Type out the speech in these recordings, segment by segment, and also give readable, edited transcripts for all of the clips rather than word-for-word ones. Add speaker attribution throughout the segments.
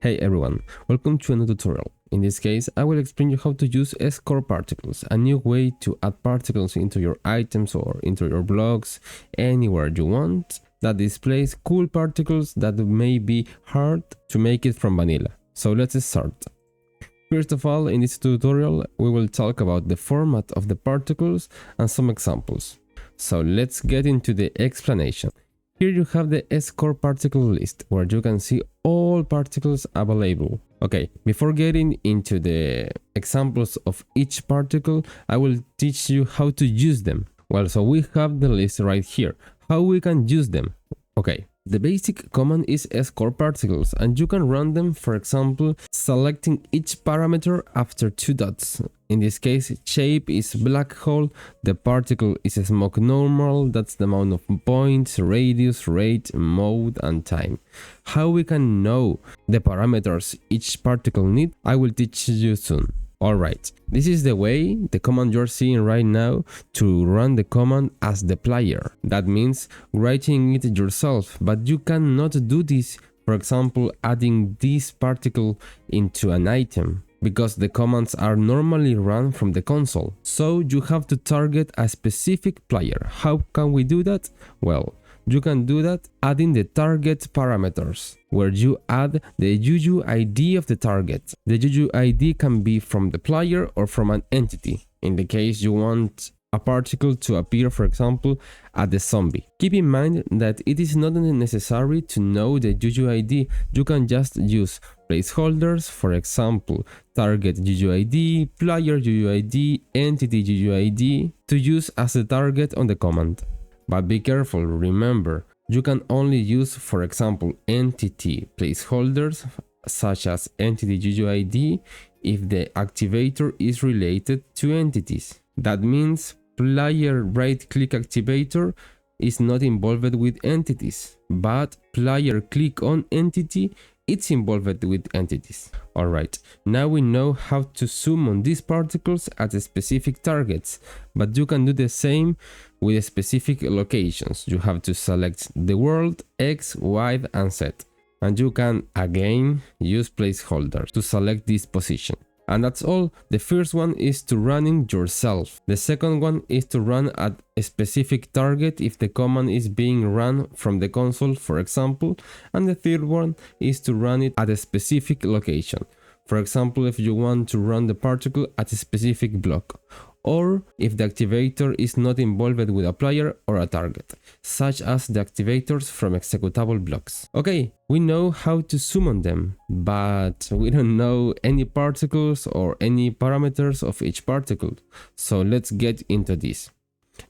Speaker 1: Hey everyone, welcome to another tutorial. In this case, I will explain you how to use score particles, a new way to add particles into your items or into your blocks, anywhere you want, that displays cool particles that may be hard to make it from vanilla. So let's start. First of all, in this tutorial, we will talk about the format of the particles and some examples. So let's get into the explanation. Here you have the score particle list, where you can see all particles available. Okay, before getting into the examples of each particle, I will teach you how to use them. Well, so we have the list right here. How we can use them? Okay, the basic command is score particles, and you can run them, for example, selecting each parameter after two dots. In this case, shape is blackhole, the particle is smoke normal, that's the amount of points, radius, rate, mode, and time. How we can know the parameters each particle needs, I will teach you soon. Alright, this is the way, the command you're seeing right now, to run the command as the player. That means writing it yourself, but you cannot do this, for example, adding this particle into an item, because the commands are normally run from the console. So you have to target a specific player. How can we do that? Well, you can do that adding the target parameters, where you add the UUID of the target. The UUID can be from the player or from an entity, in the case you want a particle to appear, for example, at the zombie. Keep in mind that it is not necessary to know the UUID. You can just use placeholders, for example, target UUID, player UUID, entity UUID, to use as a target on the command. But be careful, remember, you can only use, for example, entity placeholders, such as entity UUID, if the activator is related to entities. That means player right-click activator is not involved with entities, but player click on entity, it's involved with entities. Alright, now we know how to summon these particles at specific targets, but you can do the same with specific locations. You have to select the world, X, Y, and Z. And you can again use placeholders to select this position. And that's all. The first one is to running yourself. The second one is to run at a specific target if the command is being run from the console, for example. And the third one is to run it at a specific location. For example, if you want to run the particle at a specific block, or if the activator is not involved with a player or a target, such as the activators from executable blocks. Okay, we know how to summon them, but we don't know any particles or any parameters of each particle. So let's get into this.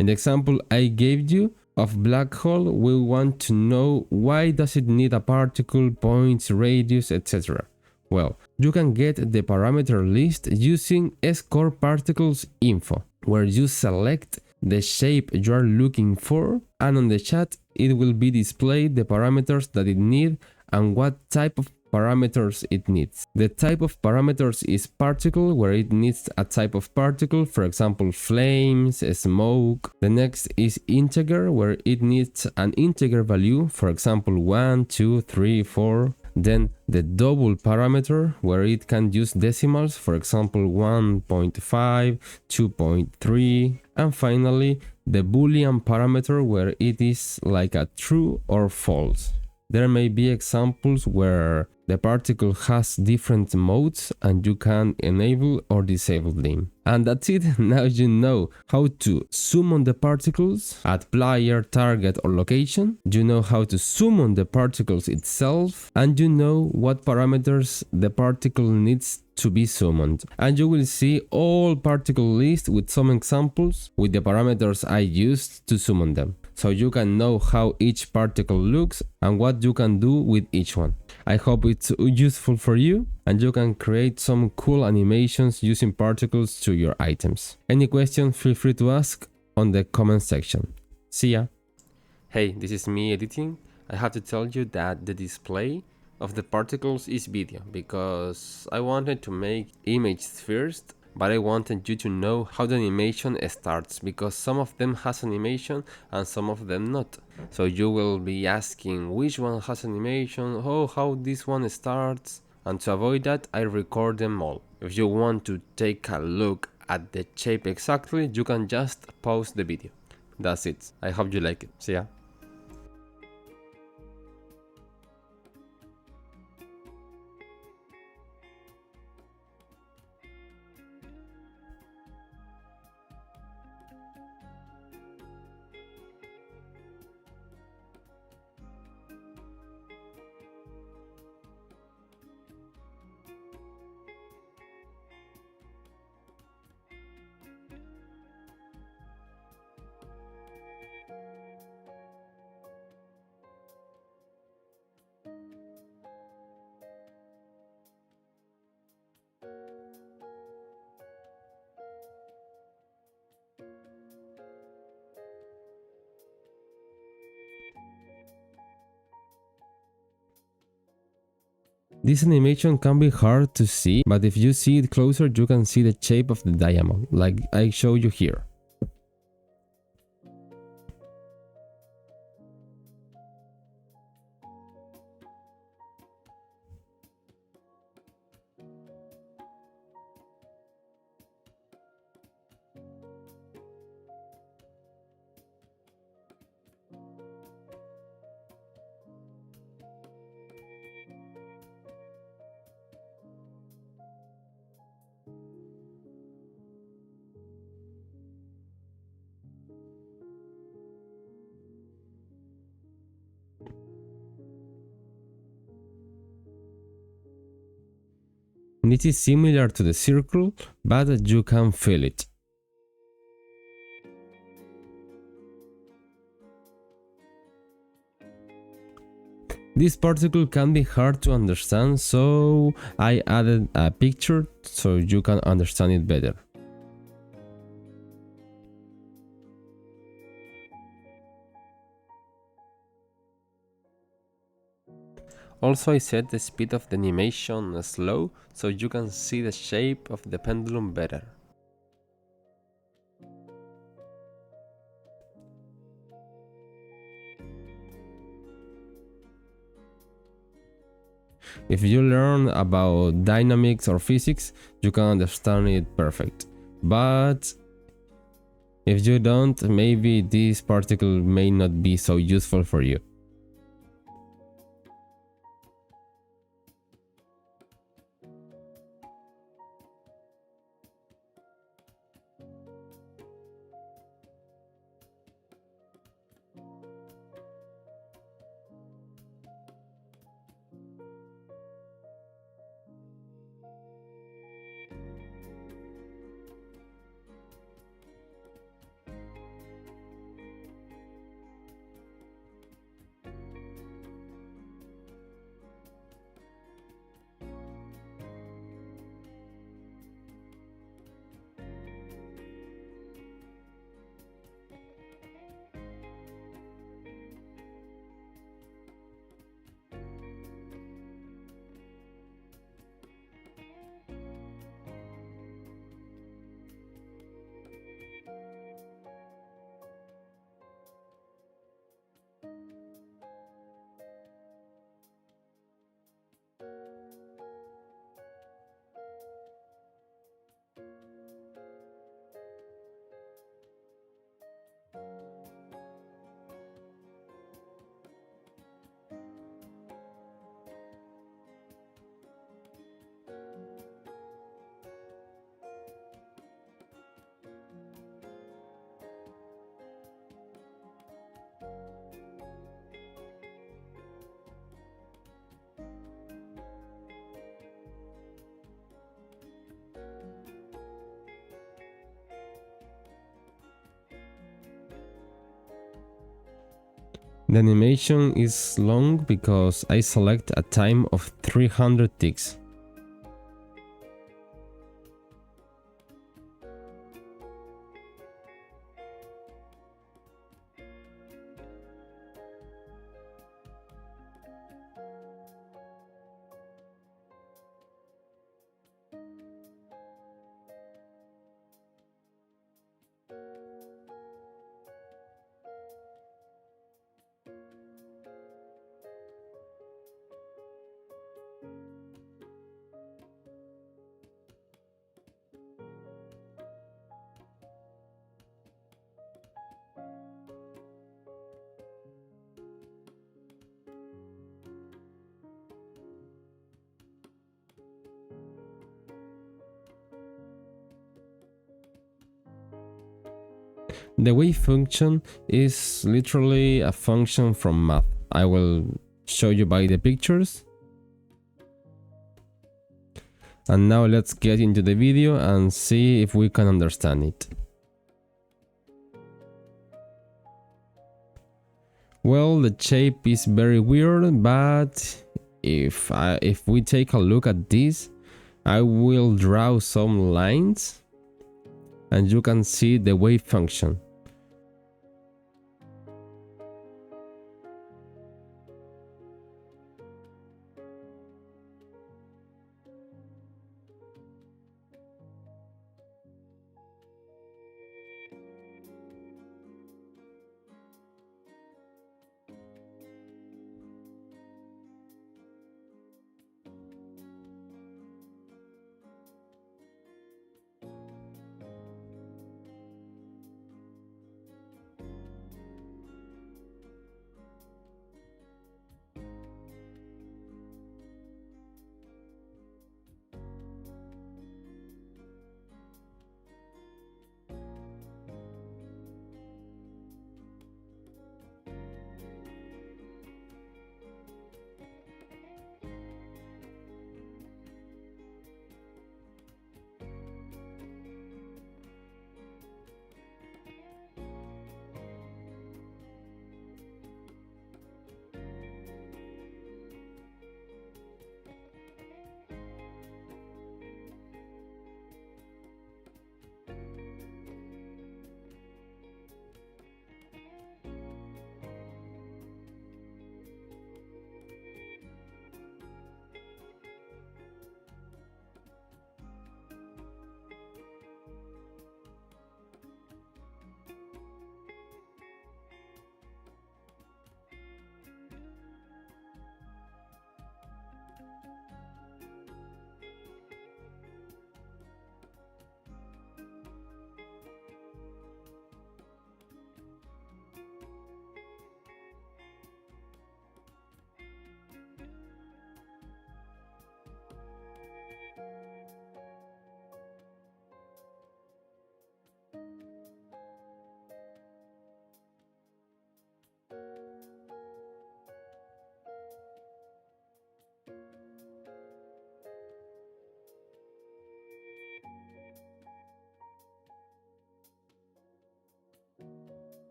Speaker 1: In the example I gave you of black hole, we want to know why does it need a particle, points, radius, etc. Well, you can get the parameter list using score particles info, where you select the shape you are looking for, and on the chat it will be displayed the parameters that it needs and what type of parameters it needs. The type of parameters is particle, where it needs a type of particle, for example flames, smoke. The next is integer, where it needs an integer value, for example 1, 2, 3, 4. Then the double parameter, where it can use decimals, for example 1.5, 2.3, and finally the boolean parameter, where it is like a true or false. There may be examples where the particle has different modes and you can enable or disable them. And that's it. Now you know how to summon the particles at player, target, or location. You know how to summon the particles itself, and you know what parameters the particle needs to be summoned. And you will see all particle list with some examples with the parameters I used to summon them. So you can know how each particle looks and what you can do with each one. I hope it's useful for you and you can create some cool animations using particles to your items. Any question, feel free to ask on the comment section. See ya! Hey, this is me editing. I have to tell you that the display of the particles is video, because I wanted to make images first, but I wanted you to know how the animation starts, because some of them has animation and some of them not. So you will be asking which one has animation, how this one starts. And to avoid that, I record them all. If you want to take a look at the shape exactly, you can just pause the video. That's it. I hope you like it. See ya. This animation can be hard to see, but if you see it closer, you can see the shape of the diamond, like I show you here. This is similar to the circle, but you can feel it. This particle can be hard to understand, so I added a picture so you can understand it better. Also, I set the speed of the animation slow so you can see the shape of the pendulum better. If you learn about dynamics or physics, you can understand it perfect. But if you don't, maybe this particle may not be so useful for you. The animation is long because I select a time of 300 ticks. The wave function is literally a function from math. I will show you by the pictures. And now let's get into the video and see if we can understand it. Well, the shape is very weird, but if we take a look at this, I will draw some lines and you can see the wave function.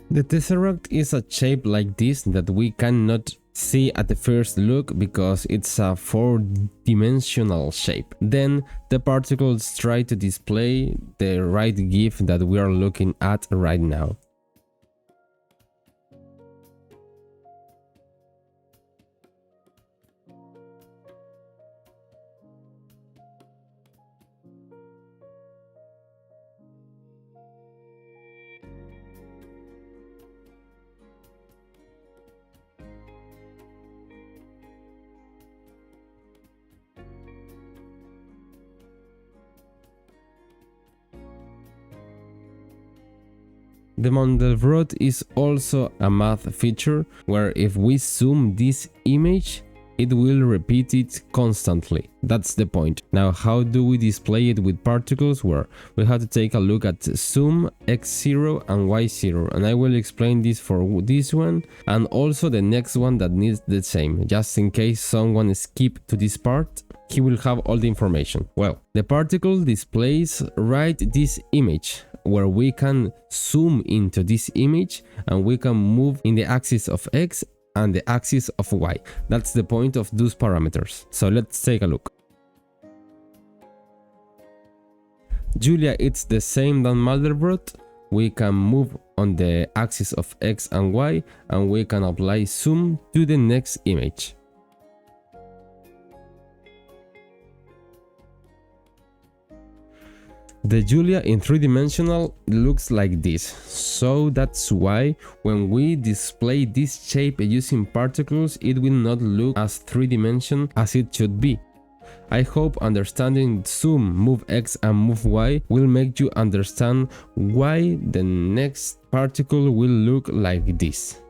Speaker 1: The tesseract is a shape like this that we cannot see at the first look because it's a 4-dimensional shape. Then the particles try to display the right GIF that we are looking at right now. The mandelbrot is also a math feature where if we zoom this image, it will repeat it constantly. That's the point. Now, how do we display it with particles? Well, we have to take a look at zoom, x0 and y0, and I will explain this for this one and also the next one that needs the same, just in case someone skip to this part. He will have all the information. Well, the particle displays right this image, where we can zoom into this image and we can move in the axis of x and the axis of y. That's the point of those parameters. So let's take a look. Julia, it's the same than mandelbrot. We can move on the axis of x and y and we can apply zoom to the next image. The Julia in 3-dimensional looks like this, so that's why when we display this shape using particles, it will not look as 3-dimensional as it should be. I hope understanding zoom, move x and move y will make you understand why the next particle will look like this.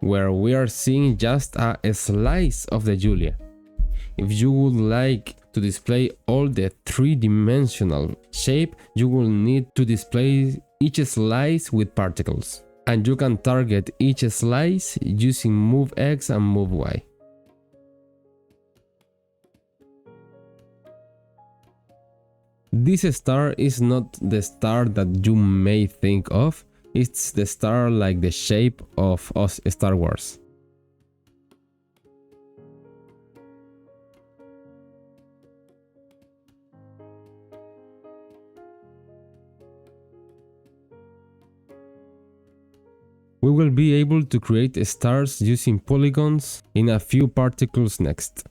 Speaker 1: Where we are seeing just a slice of the Julia. If you would like to display all the 3-dimensional shape, you will need to display each slice with particles. And you can target each slice using move x and move y. This star is not the star that you may think of. It's the star like the shape of Star Wars. We will be able to create stars using polygons in a few particles next.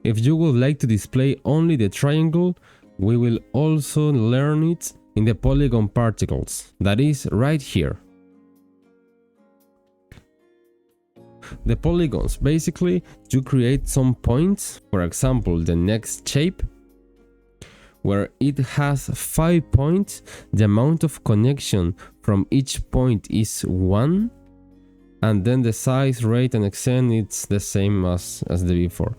Speaker 1: If you would like to display only the triangle, we will also learn it in the polygon particles, that is right here. The polygons, basically, you create some points, for example, the next shape, where it has 5 points, the amount of connection from each point is 1, and then the size, rate and extent, it's the same as the before.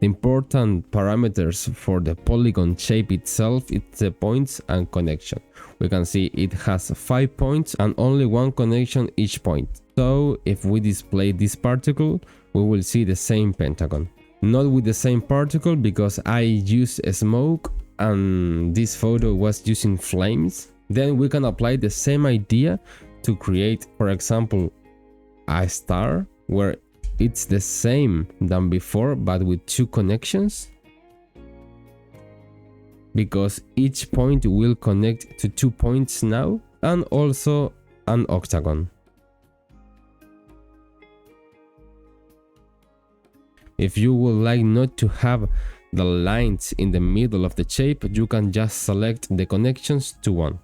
Speaker 1: The important parameters for the polygon shape itself is the points and connection. We can see it has 5 points and only 1 connection each point. So if we display this particle, we will see the same pentagon. Not with the same particle because I use smoke and this photo was using flames. Then we can apply the same idea to create, for example, a star where it's the same than before but with 2 connections, because each point will connect to 2 points now, and also an octagon. If you would like not to have the lines in the middle of the shape, you can just select the connections to 1.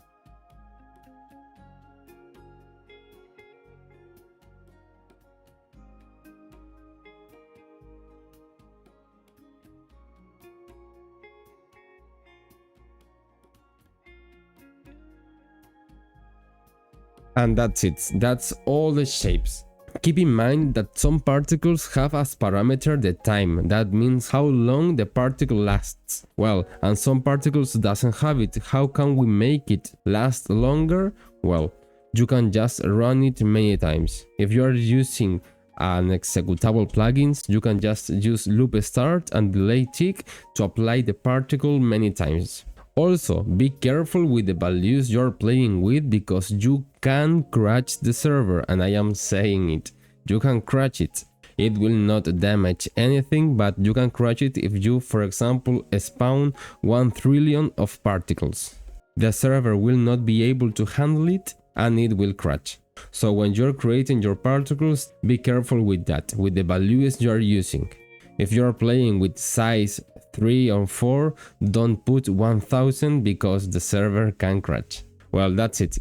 Speaker 1: And that's it, that's all the shapes. Keep in mind that some particles have as parameter the time, that means how long the particle lasts. Well, and some particles doesn't have it. How can we make it last longer? Well, you can just run it many times. If you are using an executable plugins, you can just use loop start and delay tick to apply the particle many times. Also, be careful with the values you're playing with because you can crash the server, and I am saying it. you can crash it. It will not damage anything, but you can crash it if you, for example, spawn 1 trillion of particles. The server will not be able to handle it and it will crash. So when you're creating your particles, be careful with that, with the values you are using. If you're playing with size 3 or 4, don't put 1000 because the server can crash. Well, that's it.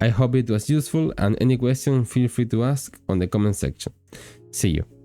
Speaker 1: I hope it was useful, and any question feel free to ask on the comment section. See you.